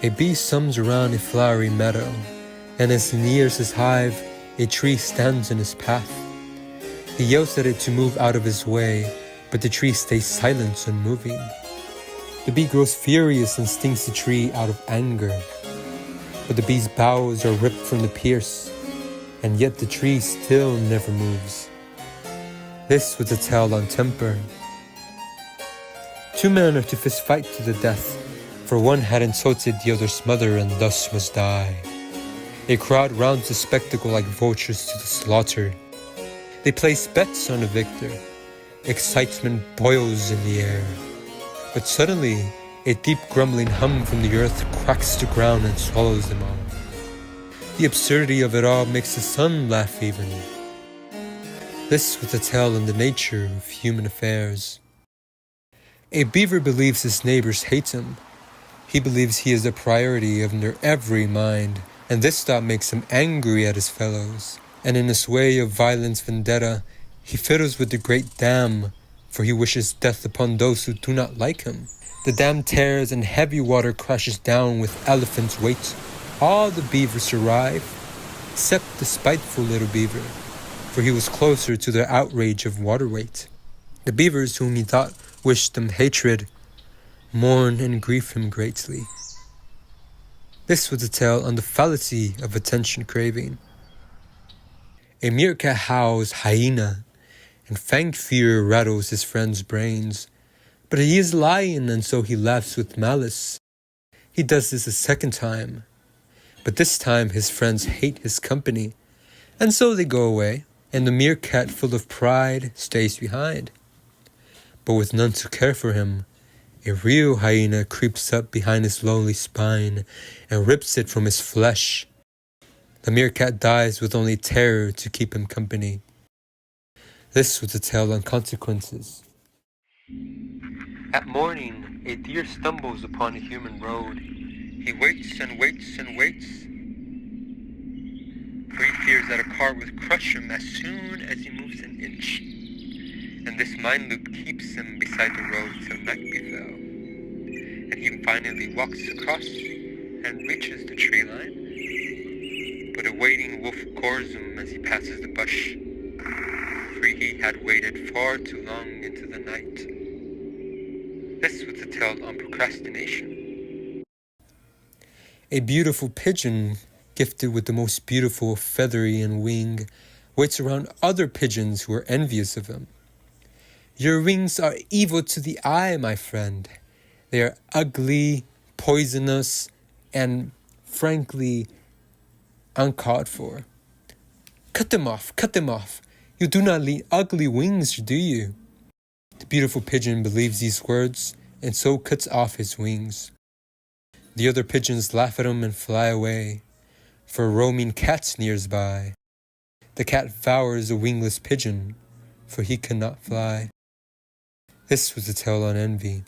A bee sums around a flowery meadow, and as he nears his hive, a tree stands in his path. He yells at it to move out of his way, but the tree stays silent, unmoving. The bee grows furious and stings the tree out of anger. But the bee's boughs are ripped from the pierce, and yet the tree still never moves. This was a tale on temper. 2 men are to fist fight to the death, for one had insulted the other's mother and thus must die. A crowd rounds the spectacle like vultures to the slaughter. They place bets on the victor. Excitement boils in the air. But suddenly, a deep grumbling hum from the earth cracks the ground and swallows them all. The absurdity of it all makes the sun laugh even. This was a tale on the nature of human affairs. A beaver believes his neighbors hate him. He believes he is the priority of their every mind, and this thought makes him angry at his fellows. And in this way of violence vendetta, he fiddles with the great dam, for he wishes death upon those who do not like him. The dam tears and heavy water crashes down with elephant's weight. All the beavers survive, except the spiteful little beaver, for he was closer to the outrage of water weight. The beavers whom he thought wished him hatred mourn and grieve him greatly. This was a tale on the fallacy of attention craving. A meerkat howls hyena, and fanged fear rattles his friend's brains. But he is lying, and so he laughs with malice. He does this a second time, but this time his friends hate his company, and so they go away, and the meerkat, full of pride, stays behind. But with none to care for him, a real hyena creeps up behind his lonely spine and rips it from his flesh. The meerkat dies with only terror to keep him company. This was a tale on consequences. At morning, a deer stumbles upon a human road. He waits and waits and waits, for he fears that a car will crush him as soon as he moves an inch. And this mind loop keeps him beside the road till night befell. And he finally walks across and reaches the tree line. But a waiting wolf gores him as he passes the bush, for he had waited far too long into the night. This was a tale on procrastination. A beautiful pigeon, gifted with the most beautiful feathery and wing, waits around other pigeons who are envious of him. Your wings are evil to the eye, my friend. They are ugly, poisonous, and frankly, uncalled for. Cut them off, cut them off. You do not need ugly wings, do you? The beautiful pigeon believes these words, and so cuts off his wings. The other pigeons laugh at him and fly away, for a roaming cat sneers by. The cat devours the wingless pigeon, for he cannot fly. This was a tale on envy.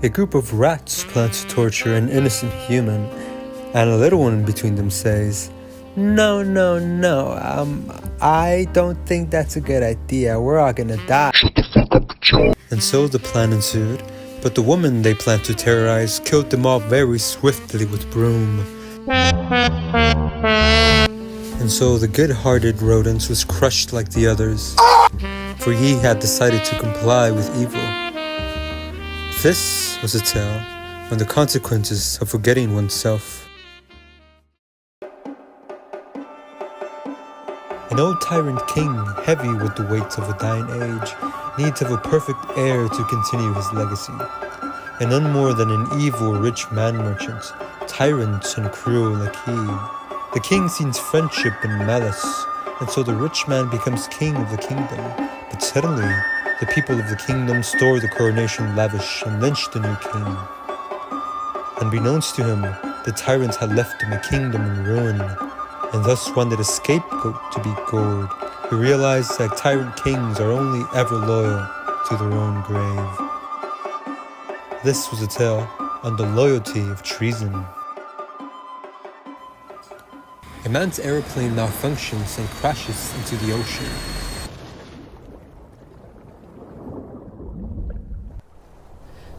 A group of rats plan to torture an innocent human, and a little one between them says, No, I don't think that's a good idea. We're all gonna die. Shut the fuck up, Joe. And so the plan ensued, but the woman they planned to terrorize killed them all very swiftly with broom. And so the good-hearted rodents was crushed like the others, for he had decided to comply with evil. This was a tale on the consequences of forgetting oneself. An old tyrant king, heavy with the weight of a dying age, needs of a perfect heir to continue his legacy. And none more than an evil rich man merchant, tyrant and cruel like he. The king sees friendship and malice, and so the rich man becomes king of the kingdom. But suddenly, The people of the kingdom store the coronation lavish and lynch the new king. Unbeknownst to him, the tyrant had left him a kingdom in ruin, and thus wanted a scapegoat to be gored. He realized that tyrant kings are only ever loyal to their own grave. This was a tale on the loyalty of treason. A man's aeroplane malfunctions and crashes into the ocean.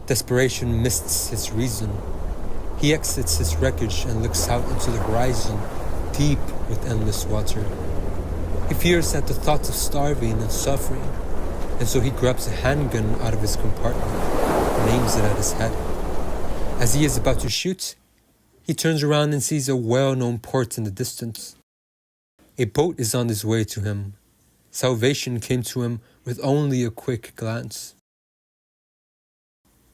Desperation mists his reason. He exits his wreckage and looks out into the horizon, deep with endless water. He fears at the thought of starving and suffering, and so he grabs a handgun out of his compartment and aims it at his head. As he is about to shoot, he turns around and sees a well-known port in the distance. A boat is on his way to him. Salvation came to him with only a quick glance.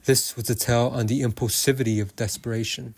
This was a tale on the impulsivity of desperation.